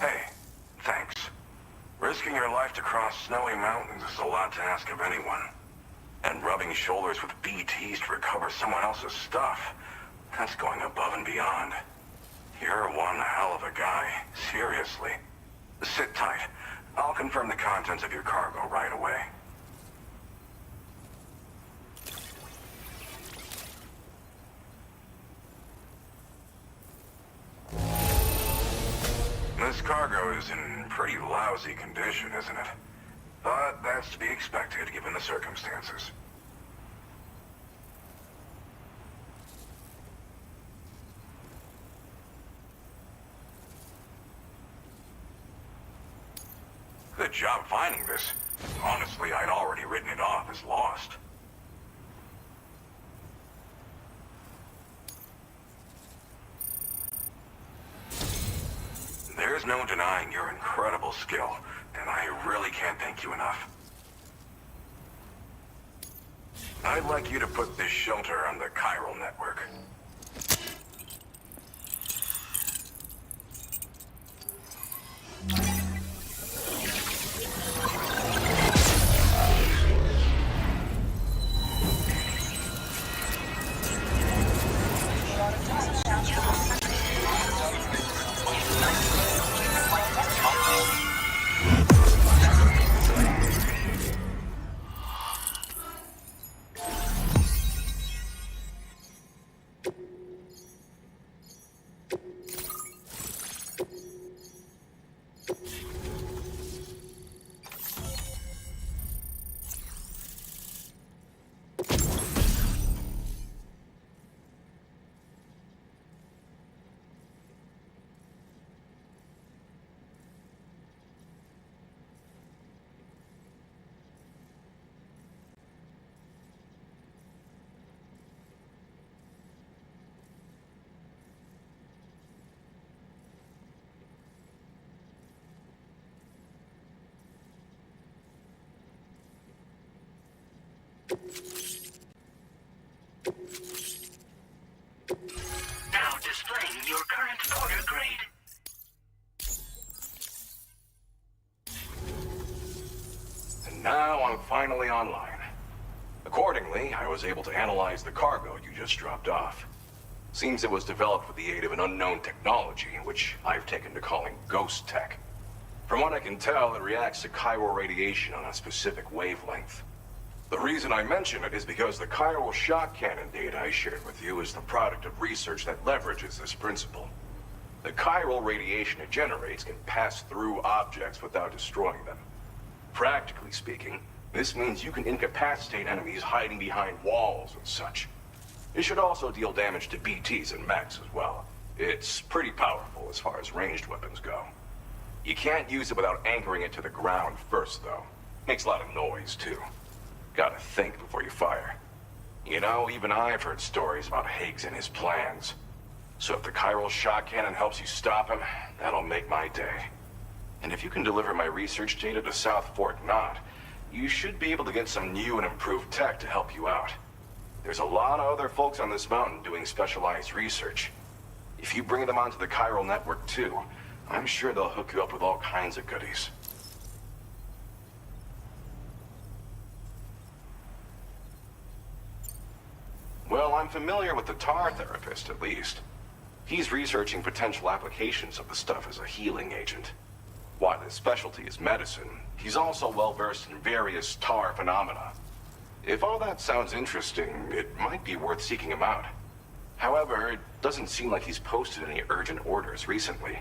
Hey, thanks. Risking your life to cross snowy mountains is a lot to ask of anyone. And rubbing shoulders with BTs to recover someone else's stuff, that's going above and beyond. You're one hell of a guy, seriously. Sit tight. I'll confirm the contents of your cargo right away. This cargo is in pretty lousy condition, isn't it? But that's to be expected given the circumstances. Good job finding this. Honestly, I'd already written it off as lost. There's no denying your incredible skill, and I really can't thank you enough. I'd like you to put this shelter on the chiral network. Now displaying your current order grade. And now I'm finally online. Accordingly, I was able to analyze the cargo you just dropped off. Seems it was developed with the aid of an unknown technology, which I've taken to calling ghost tech. From what I can tell, it reacts to chiral radiation on a specific wavelength. The reason I mention it is because the chiral shock cannon data I shared with you is the product of research that leverages this principle. The chiral radiation it generates can pass through objects without destroying them. Practically speaking, this means you can incapacitate enemies hiding behind walls and such. It should also deal damage to BTs and mechs as well. It's pretty powerful as far as ranged weapons go. You can't use it without anchoring it to the ground first, though. Makes a lot of noise, too. Gotta think before you fire. You know, even I've heard stories about Higgs and his plans. So if the chiral shock cannon helps you stop him, that'll make my day. And if you can deliver my research data to South Fort Knot, you should be able to get some new and improved tech to help you out. There's a lot of other folks on this mountain doing specialized research. If you bring them onto the chiral network too, I'm sure they'll hook you up with all kinds of goodies. Well, I'm familiar with the Tar therapist, at least. He's researching potential applications of the stuff as a healing agent. While his specialty is medicine, he's also well-versed in various Tar phenomena. If all that sounds interesting, it might be worth seeking him out. However, it doesn't seem like he's posted any urgent orders recently.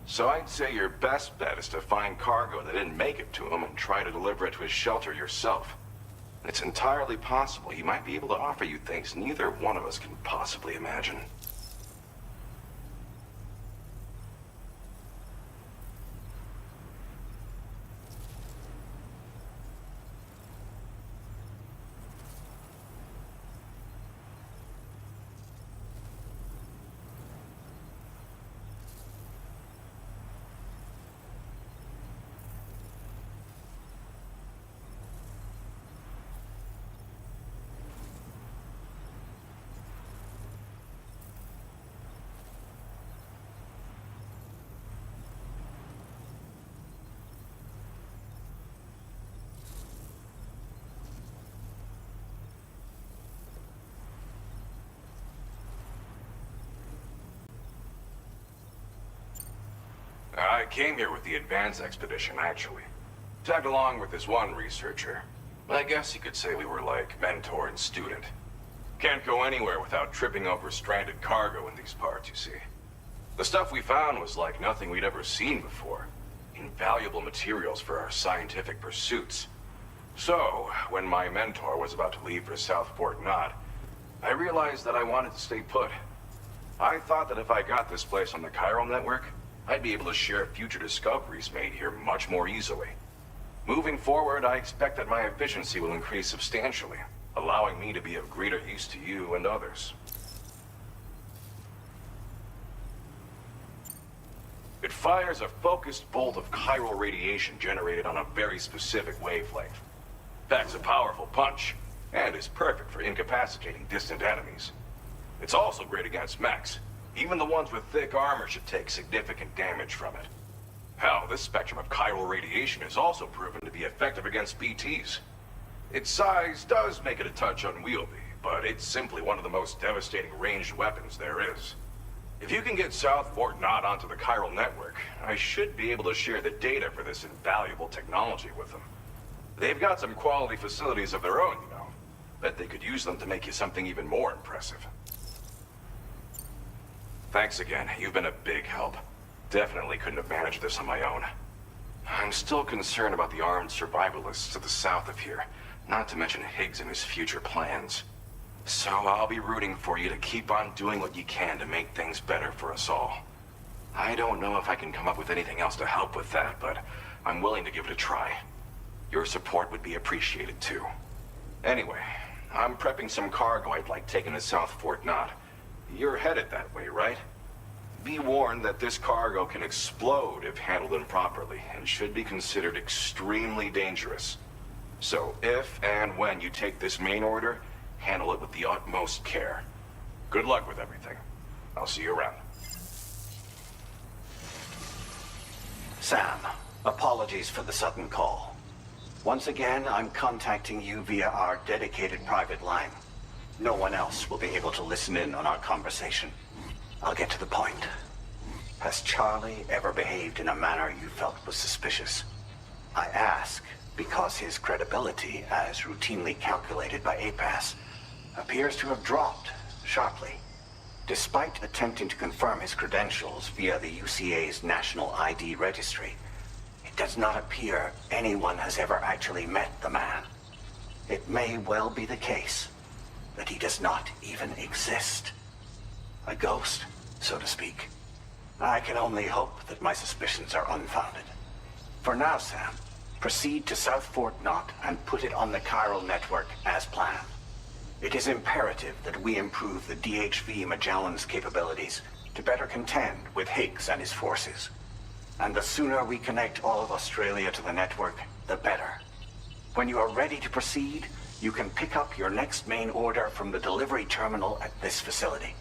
So I'd say your best bet is to find cargo that didn't make it to him and try to deliver it to his shelter yourself. It's entirely possible he might be able to offer you things neither one of us can possibly imagine. I came here with the Advance expedition, actually. Tagged along with this one researcher. I guess you could say we were like mentor and student. Can't go anywhere without tripping over stranded cargo in these parts, you see. The stuff we found was like nothing we'd ever seen before. Invaluable materials for our scientific pursuits. So, when my mentor was about to leave for South Fort Knot, I realized that I wanted to stay put. I thought that if I got this place on the chiral network, I'd be able to share future discoveries made here much more easily. Moving forward, I expect that my efficiency will increase substantially, allowing me to be of greater use to you and others. It fires a focused bolt of chiral radiation generated on a very specific wavelength. Packs a powerful punch, and is perfect for incapacitating distant enemies. It's also great against mechs. Even the ones with thick armor should take significant damage from it. Hell, this spectrum of chiral radiation is also proven to be effective against BTs. Its size does make it a touch unwieldy, but it's simply one of the most devastating ranged weapons there is. If you can get South Fort Knot onto the chiral network, I should be able to share the data for this invaluable technology with them. They've got some quality facilities of their own, you know. Bet they could use them to make you something even more impressive. Thanks again. You've been a big help. Definitely couldn't have managed this on my own. I'm still concerned about the armed survivalists to the south of here, not to mention Higgs and his future plans. So I'll be rooting for you to keep on doing what you can to make things better for us all. I don't know if I can come up with anything else to help with that, but I'm willing to give it a try. Your support would be appreciated too. Anyway, I'm prepping some cargo I'd like taken to South Fort Knot. You're headed that way, right? Be warned that this cargo can explode if handled improperly, and should be considered extremely dangerous. So if and when you take this main order, handle it with the utmost care. Good luck with everything. I'll see you around. Sam, apologies for the sudden call. Once again, I'm contacting you via our dedicated private line. No one else will be able to listen in on our conversation. I'll get to the point. Has Charlie ever behaved in a manner you felt was suspicious? I ask because his credibility, as routinely calculated by APAS, appears to have dropped sharply. Despite attempting to confirm his credentials via the UCA's National ID Registry, it does not appear anyone has ever actually met the man. It may well be the case that he does not even exist. A ghost, so to speak. I can only hope that my suspicions are unfounded. For now, Sam, proceed to South Fort Knot and put it on the chiral network as planned. It is imperative that we improve the DHV Magellan's capabilities to better contend with Higgs and his forces. And the sooner we connect all of Australia to the network, the better. When you are ready to proceed, You can pick up your next main order from the delivery terminal at this facility.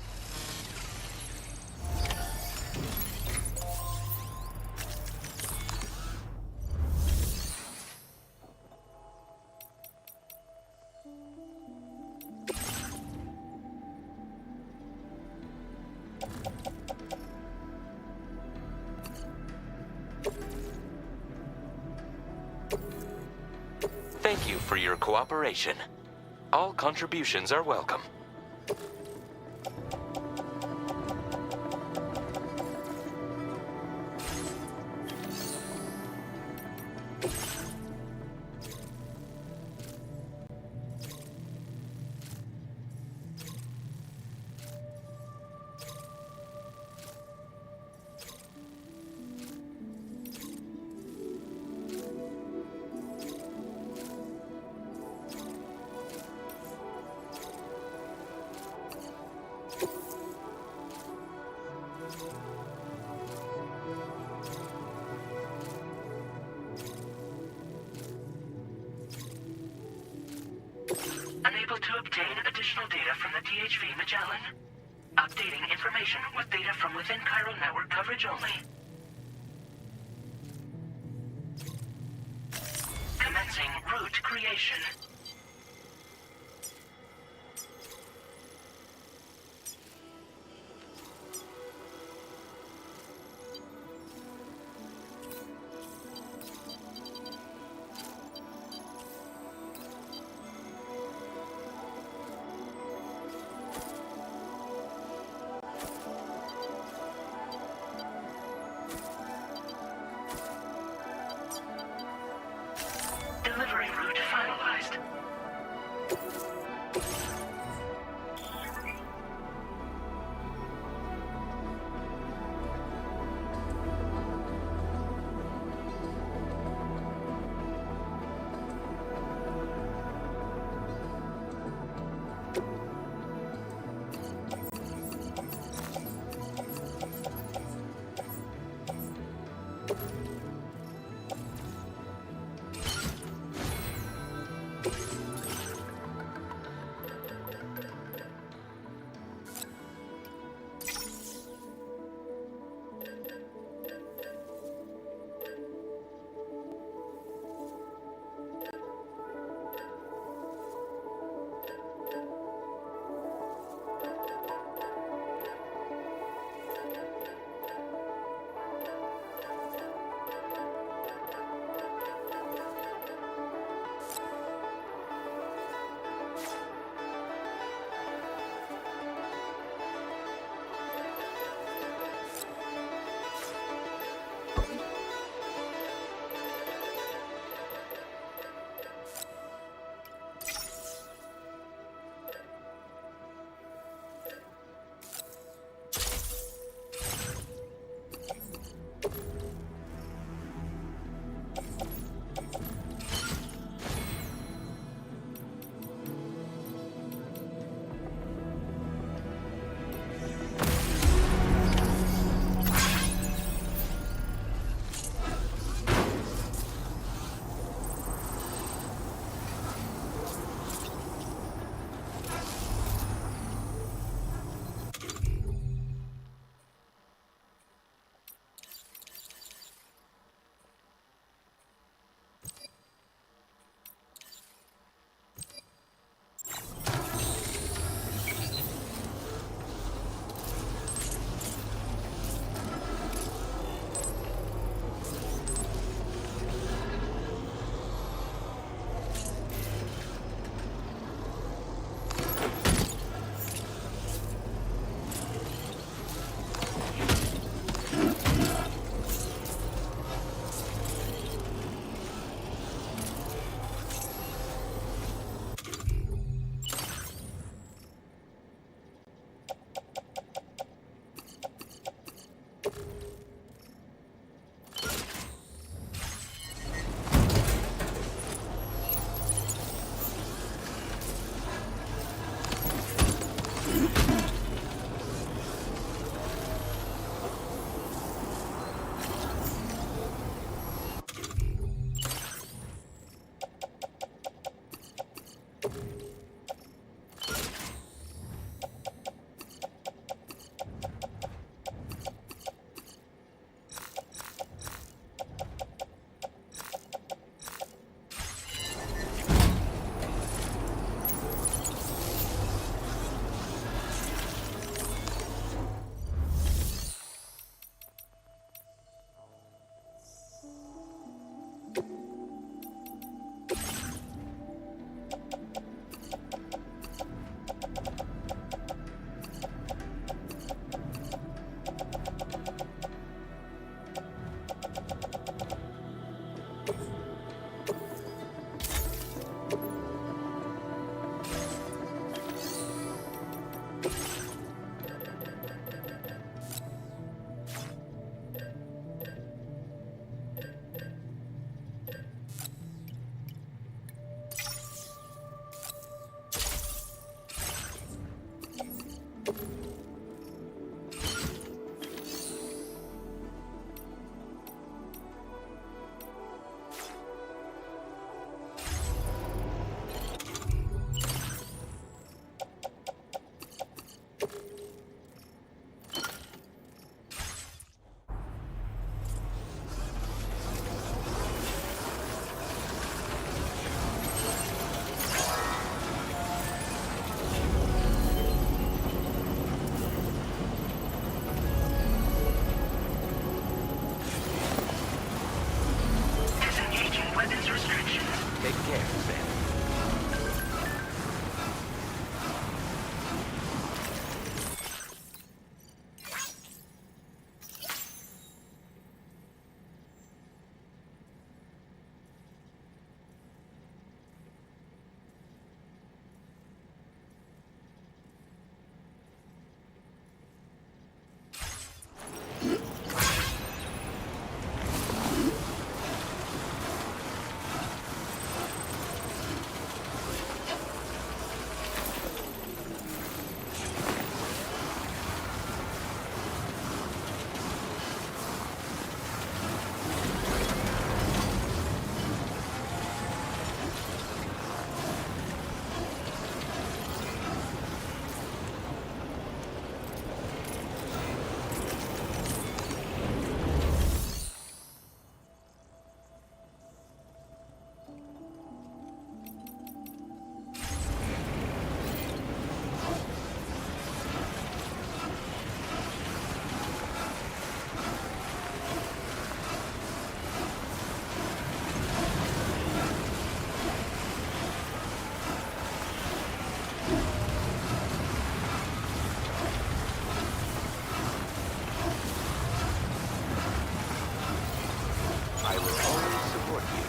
Thank you for your cooperation. All contributions are welcome. Unable to obtain additional data from the DHV Magellan. Updating information with data from within Chiral network coverage only. Commencing route creation. Delivery route finalized. I will always support you.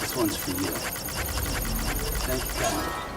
This one's for you. Thank you, Captain.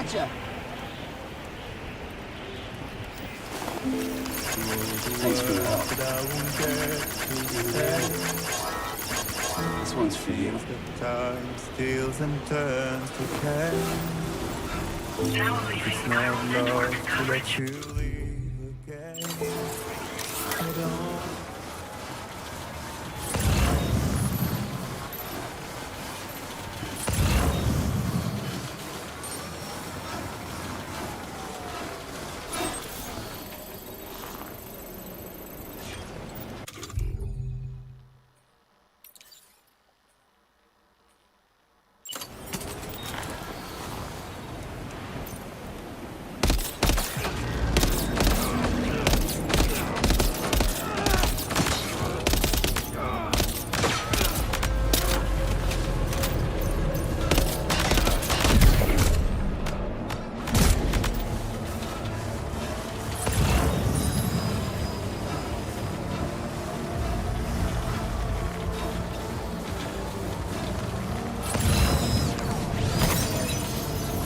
Gotcha! Thanks for the help. This one's for you. Time steals and turns to cash. Now leaving It's Cairo not Network love to coverage. let you leave again. I don't.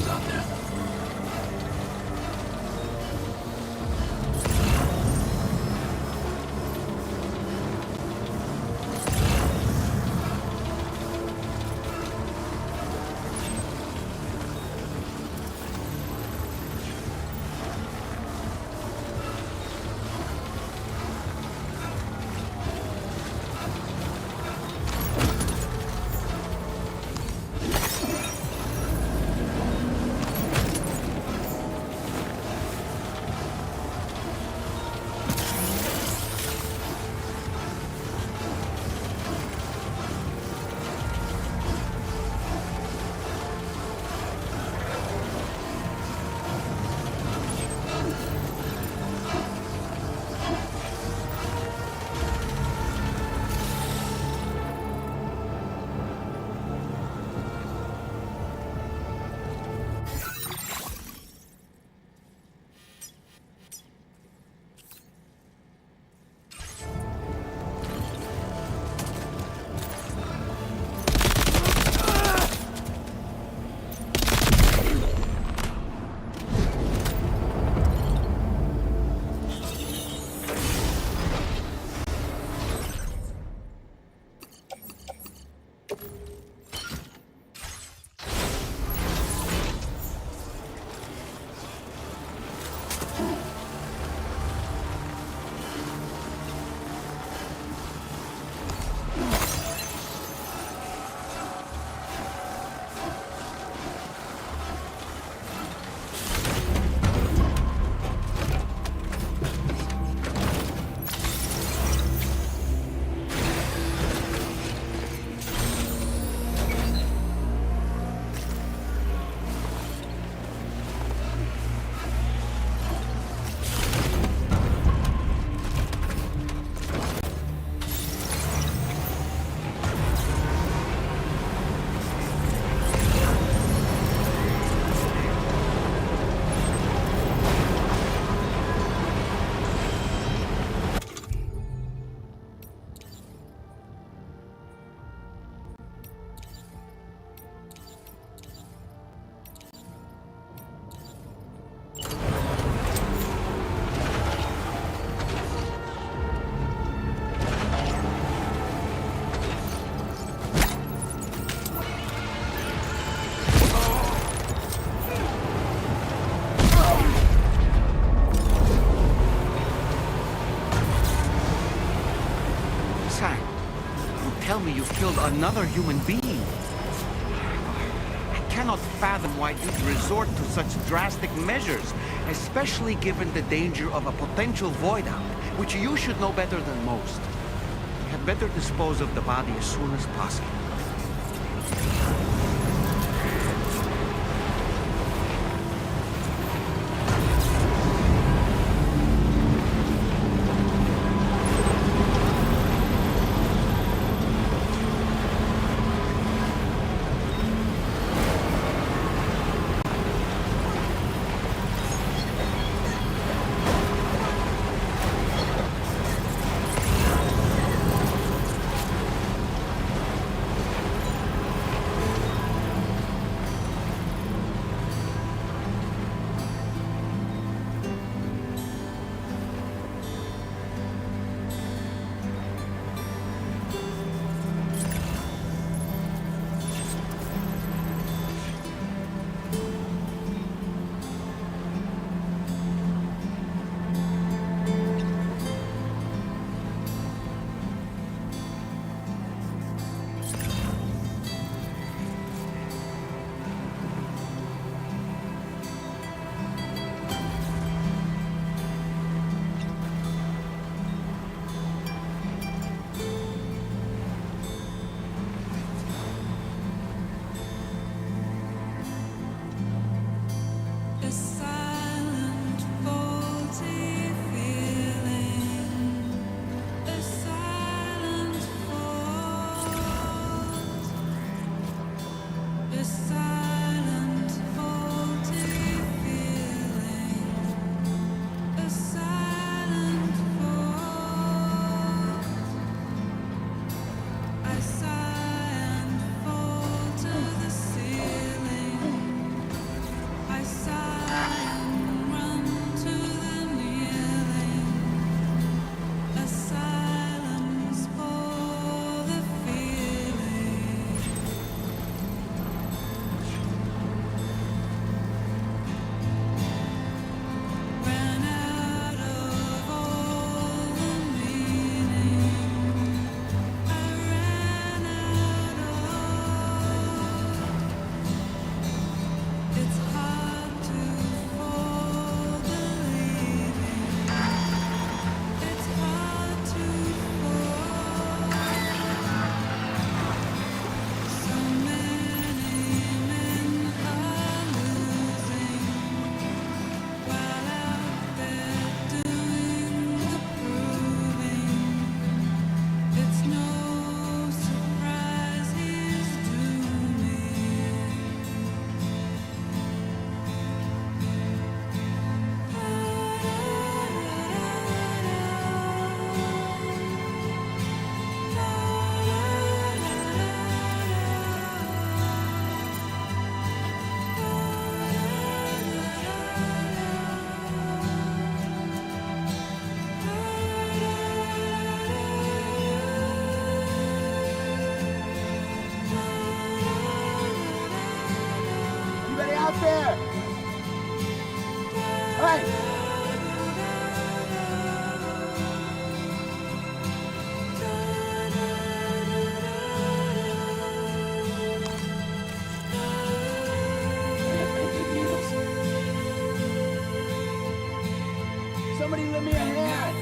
Who's out there? tell me you've killed another human being. I cannot fathom why you'd resort to such drastic measures, especially given the danger of a potential void out, which you should know better than most. You had better dispose of the body as soon as possible. there! Hey! Somebody lend me a hand!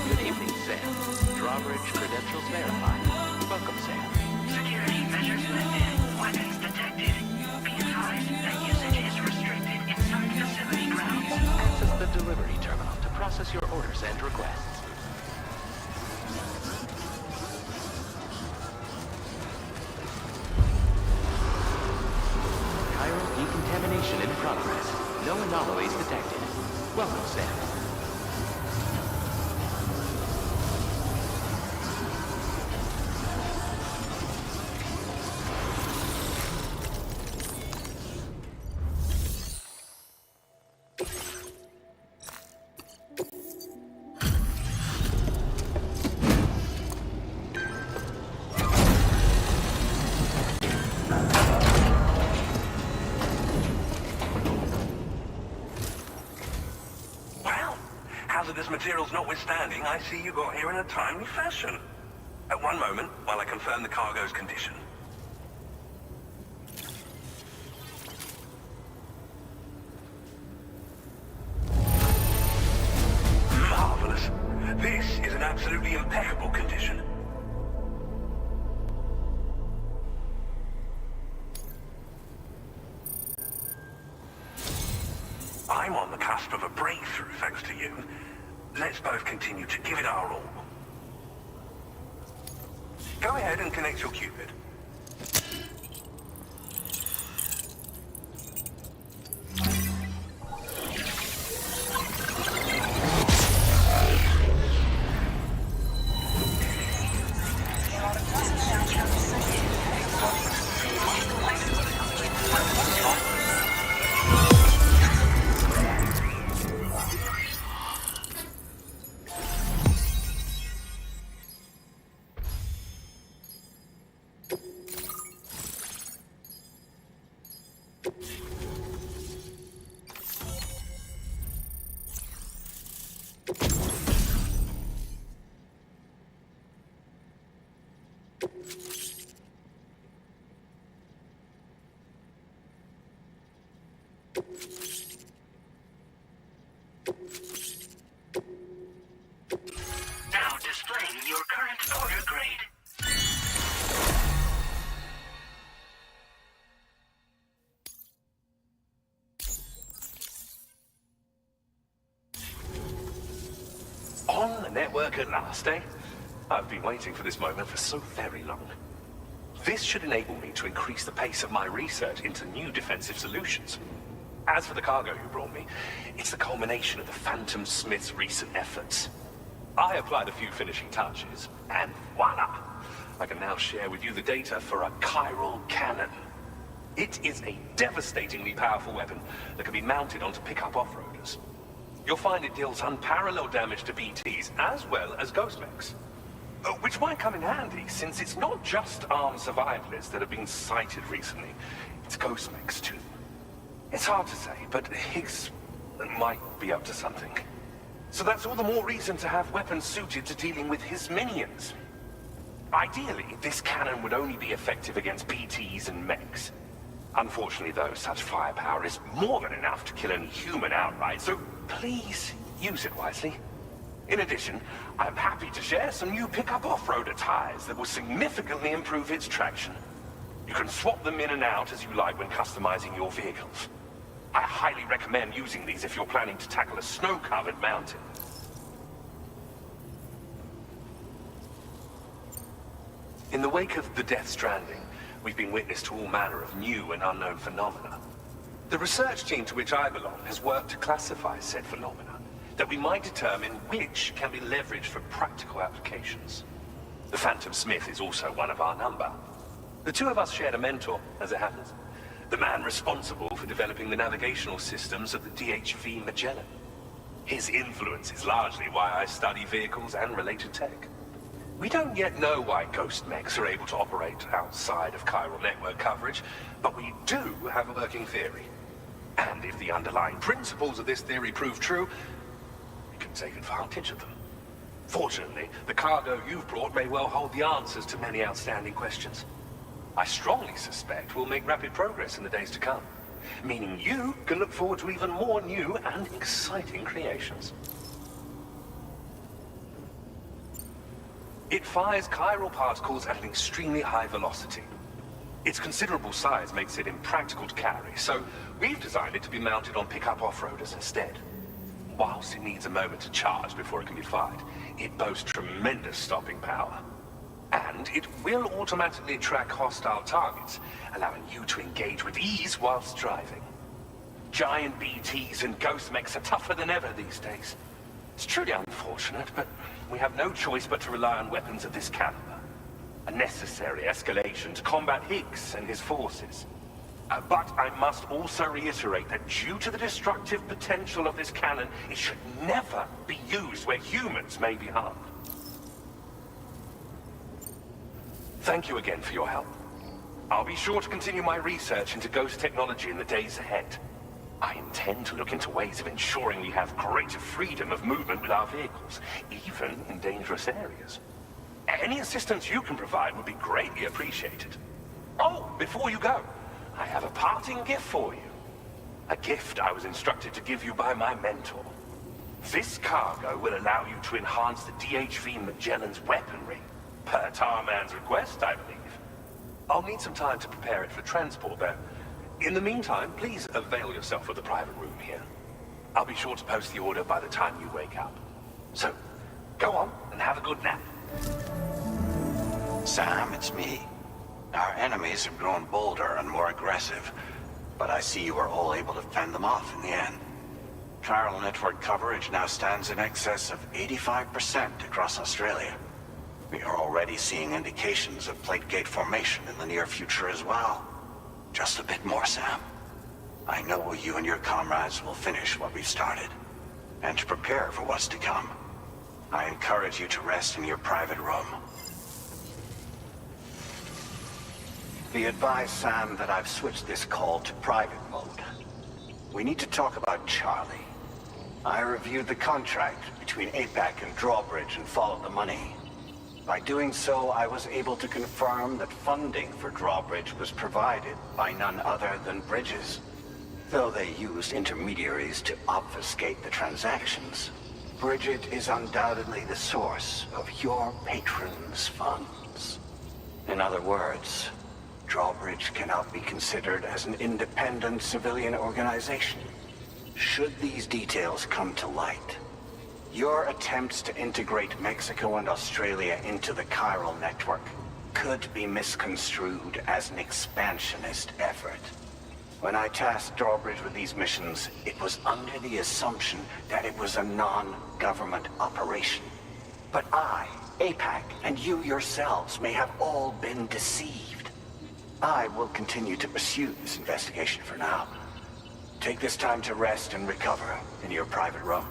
Good evening, Sam. Drawbridge credentials verified. Welcome, Sam. Security measures lifted. Weapons detected. Be advised that usage is restricted inside facility grounds. Access the delivery terminal to process your orders and requests. Chiral decontamination in progress. No anomalies detected. Welcome, Sam. Well, hazardous materials notwithstanding, I see you got here in a timely fashion. At one moment, while I confirm the cargo's condition. Marvelous. This is an absolutely impeccable condition. I'm on the cusp of a breakthrough, thanks to you. Let's both continue to give it our all. Go ahead and connect your Cupid. Now displaying your current order grade. On the network at last, eh? I've been waiting for this moment for so very long. This should enable me to increase the pace of my research into new defensive solutions. As for the cargo you brought me, it's the culmination of the Phantom Smith's recent efforts. I applied a few finishing touches, and voila! I can now share with you the data for a chiral cannon. It is a devastatingly powerful weapon that can be mounted onto pickup off-roaders. You'll find it deals unparalleled damage to BTs as well as ghost mechs. Which might come in handy, since it's not just armed survivalists that have been sighted recently. It's ghost mechs too. It's hard to say, but Higgs might be up to something. So that's all the more reason to have weapons suited to dealing with his minions. Ideally, this cannon would only be effective against BTs and mechs. Unfortunately, though, such firepower is more than enough to kill any human outright, so please use it wisely. In addition, I'm happy to share some new pickup off-roader tires that will significantly improve its traction. You can swap them in and out as you like when customizing your vehicles. I highly recommend using these if you're planning to tackle a snow-covered mountain. In the wake of the Death Stranding, we've been witness to all manner of new and unknown phenomena. The research team to which I belong has worked to classify said phenomena, that we might determine which can be leveraged for practical applications. The Phantom Smith is also one of our number. The two of us shared a mentor, as it happens. The man responsible for developing the navigational systems of the DHV Magellan. His influence is largely why I study vehicles and related tech. We don't yet know why ghost mechs are able to operate outside of chiral network coverage, but we do have a working theory. And if the underlying principles of this theory prove true, we can take advantage of them. Fortunately, the cargo you've brought may well hold the answers to many outstanding questions. I strongly suspect we'll make rapid progress in the days to come, meaning you can look forward to even more new and exciting creations. It fires chiral particles at an extremely high velocity. Its considerable size makes it impractical to carry, so we've designed it to be mounted on pickup off-roaders instead. Whilst it needs a moment to charge before it can be fired, it boasts tremendous stopping power. And it will automatically track hostile targets, allowing you to engage with ease whilst driving. Giant BTs and ghost mechs are tougher than ever these days. It's truly unfortunate, but we have no choice but to rely on weapons of this caliber. A necessary escalation to combat Higgs and his forces. But I must also reiterate that due to the destructive potential of this cannon, it should never be used where humans may be harmed. Thank you again for your help. I'll be sure to continue my research into ghost technology in the days ahead. I intend to look into ways of ensuring we have greater freedom of movement with our vehicles, even in dangerous areas. Any assistance you can provide would be greatly appreciated. Oh, before you go, I have a parting gift for you. A gift I was instructed to give you by my mentor. This cargo will allow you to enhance the DHV Magellan's weaponry, per Tarman's request, I believe. I'll need some time to prepare it for transport, though. In the meantime, please avail yourself of the private room here. I'll be sure to post the order by the time you wake up. So, go on and have a good nap. Sam, it's me. Our enemies have grown bolder and more aggressive, but I see you were all able to fend them off in the end. Chiral network coverage now stands in excess of 85% across Australia. We are already seeing indications of plate gate formation in the near future as well. Just a bit more, Sam. I know you and your comrades will finish what we've started, and to prepare for what's to come. I encourage you to rest in your private room. Be advised, Sam, that I've switched this call to private mode. We need to talk about Charlie. I reviewed the contract between APAC and Drawbridge and followed the money. By doing so, I was able to confirm that funding for Drawbridge was provided by none other than Bridges. Though they used intermediaries to obfuscate the transactions, Bridget is undoubtedly the source of your patrons' funds. In other words, Drawbridge cannot be considered as an independent civilian organization. Should these details come to light, your attempts to integrate Mexico and Australia into the chiral network could be misconstrued as an expansionist effort. When I tasked Drawbridge with these missions, it was under the assumption that it was a non-government operation. But I, APAC, and you yourselves may have all been deceived. I will continue to pursue this investigation for now. Take this time to rest and recover in your private room.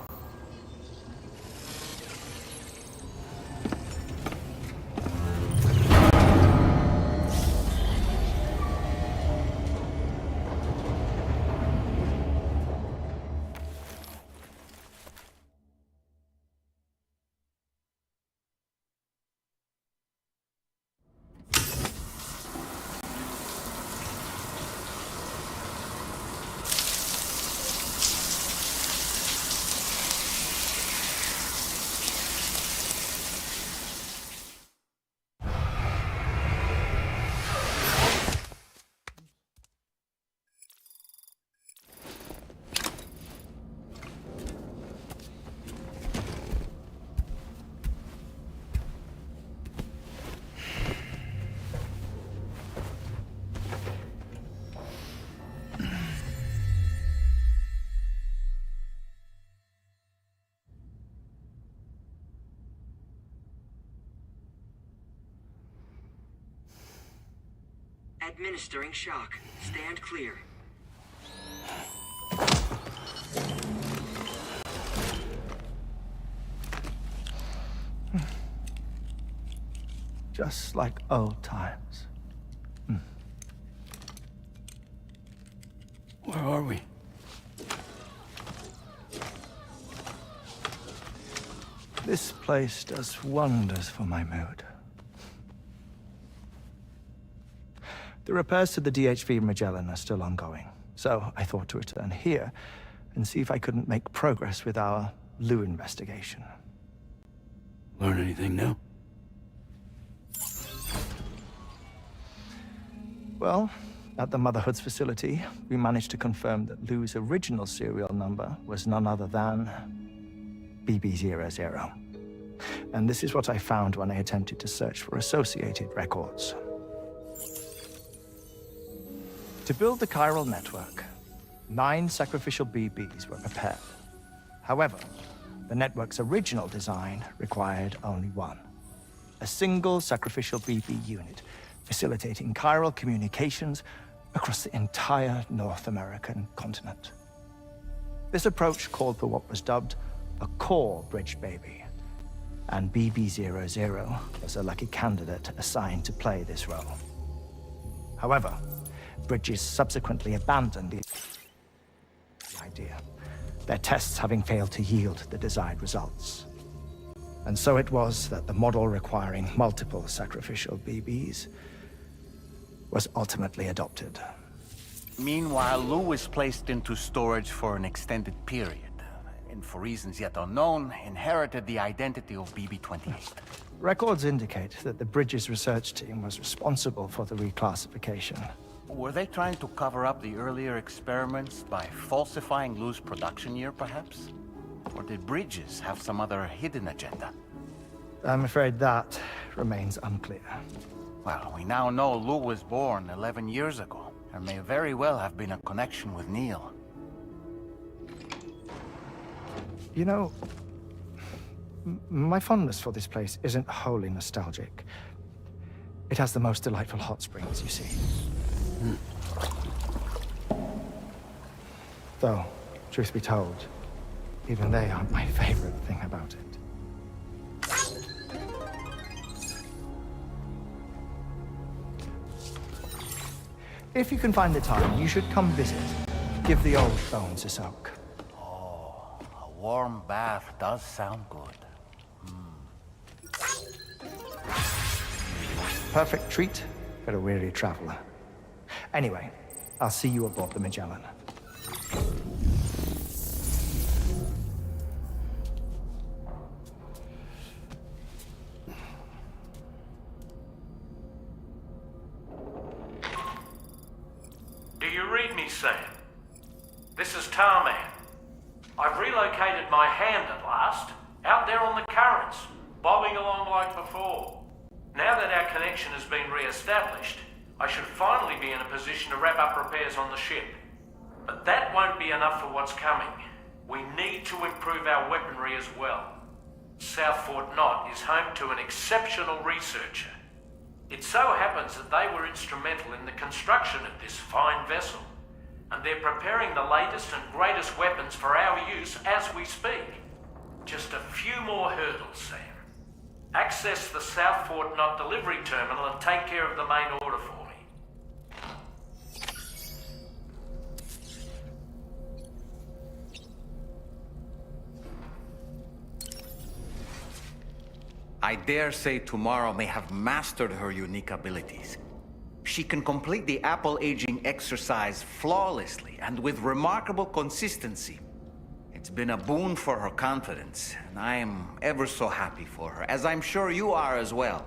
Administering shock. Stand clear. Just like old times. Where are we? This place does wonders for my mood. The repairs to the DHV Magellan are still ongoing, so I thought to return here and see if I couldn't make progress with our Lu investigation. Learn anything new? Well, at the Motherhood's facility, we managed to confirm that Lu's original serial number was none other than BB00. And this is what I found when I attempted to search for associated records. To build the chiral network, 9 sacrificial BBs were prepared. However, the network's original design required only 1. A single sacrificial BB unit, facilitating chiral communications across the entire North American continent. This approach called for what was dubbed a core bridge baby, and BB00 was a lucky candidate assigned to play this role. However, Bridges subsequently abandoned the idea, their tests having failed to yield the desired results. And so it was that the model requiring multiple sacrificial BBs was ultimately adopted. Meanwhile, Lu was placed into storage for an extended period, and for reasons yet unknown, inherited the identity of BB-28. Records indicate that the Bridges research team was responsible for the reclassification. Were they trying to cover up the earlier experiments by falsifying Lu's production year, perhaps? Or did Bridges have some other hidden agenda? I'm afraid that remains unclear. Well, we now know Lu was born 11 years ago. There may very well have been a connection with Neil. You know, my fondness for this place isn't wholly nostalgic. It has the most delightful hot springs, you see. Though, truth be told, even they aren't my favorite thing about it. If you can find the time, you should come visit. Give the old bones a soak. Oh, a warm bath does sound good. Perfect treat for a weary traveler. Anyway, I'll see you aboard the Magellan. Do you read me, Sam? This is Tarman. I've relocated my hand at last, out there on the currents, bobbing along like before. Now that our connection has been re-established, I should finally be in a position to wrap up repairs on the ship. But that won't be enough for what's coming. We need to improve our weaponry as well. South Fort Knot is home to an exceptional researcher. It so happens that they were instrumental in the construction of this fine vessel, and they're preparing the latest and greatest weapons for our use as we speak. Just a few more hurdles, Sam. Access the South Fort Knot delivery terminal and take care of the main order for me. I dare say Tomorrow may have mastered her unique abilities. She can complete the apple aging exercise flawlessly and with remarkable consistency. It's been a boon for her confidence, and I am ever so happy for her, as I'm sure you are as well.